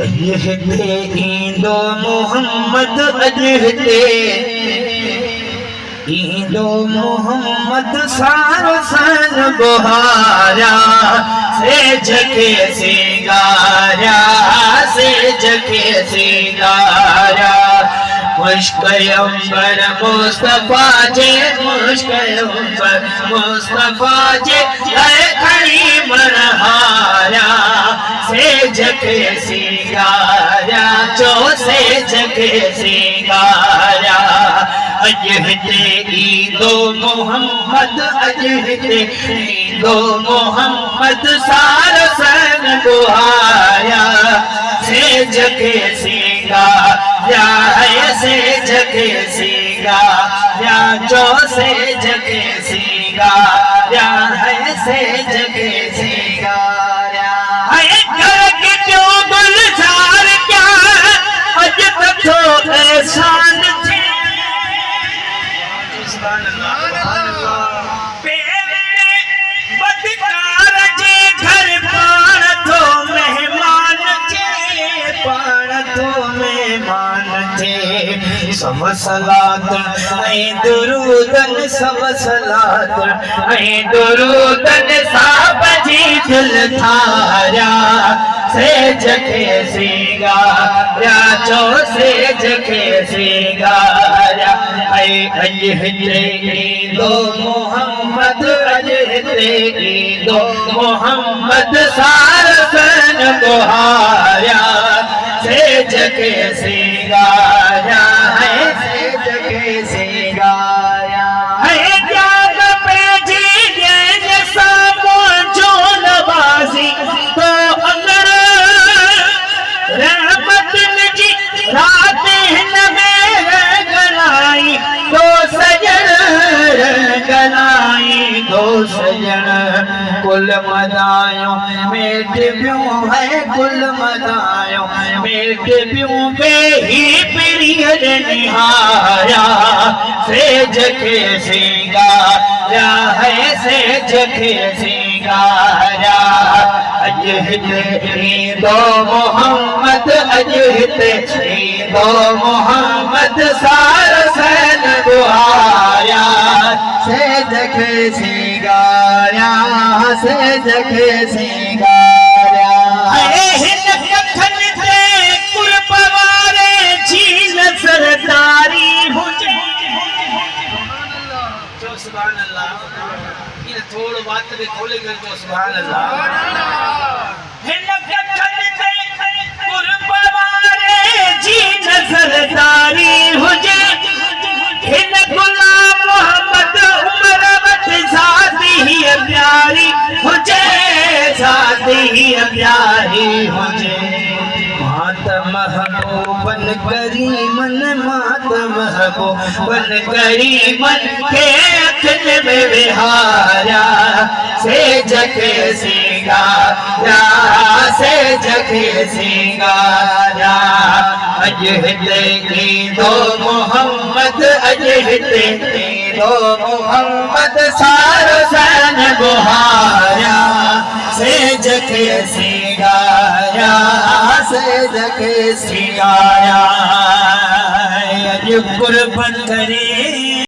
अजहते ईंदो मोहम्मद अजहते ईंदो मोहम्मद सारो सन बुहारा सेज के सिंगारा सेज के सिंगारा मुश्क अंबर मुस्तफा जे मुश्क अंबर मुस्तफा जे खड़ी मनहारा सेज के सिंगारा जो सेज के सिंगारा अजहते ईंदो मोहम्मद अजहते ईंदो मोहम्मद सारो सन बुहारा सेज के सिंगारा सेज के सिंगारा जो सेज के सिंगारा है सेज के सिंगारा है घर के जो गुलजार क्या अज तक तो एहसान थे बदकार जे घर पाण थो मेहमान थे पाण थो मेहमान थे सब सलात ऐं दुरूदन सब सलात ऐं दुरूदन साब जी दिल थारा सेज के सिंगारा जो सेज के सिंगारा अजहते ईंदो मोहम्मद अजहते ईंदो मोहम्मद सारो सन बुहारा सेज के सिंगारा है सेज के सिंगारा है त्याग पे जी जे सामो जो नवाजी तो अंदर रहमत जी रात में गलाई तो सजन गलाई तो सजन कुल मदायों मेट प्यूं है कुल मदायों मेट प्यूं बेही प्रिय निहारा सेज के सिंगारा है सेज के सिंगारा अजहते ईंदो मोहम्मद अजहते ईंदो मोहम्मद सारो सन बुहारा सेज के सिंगारा सेज के सिंगारा हिन कखन ते कुर्ब वारे जी सरदारी हुजे जो सुभान अल्लाह ये थोड़ बात भी खोले कर जो सुभान अल्लाह हिन कखन ते कुर्ब वारे जी सरदारी हुजे हिन गुलाम मोहम्मद उमर वट सादी ही प्यारी हुजे सादी ही प्यारी हुजे मात महबूबन करीमन मात महबूबन करीमन के अखन में विहारा सेज के सिंगारा सेज के सिंगारा अजहते ईंदो मोहम्मद अजहते ईंदो मोहम्मद सारो सन बुहारा सेज के सिंगारा सेज के सिंगारा अज कुर्बन करे।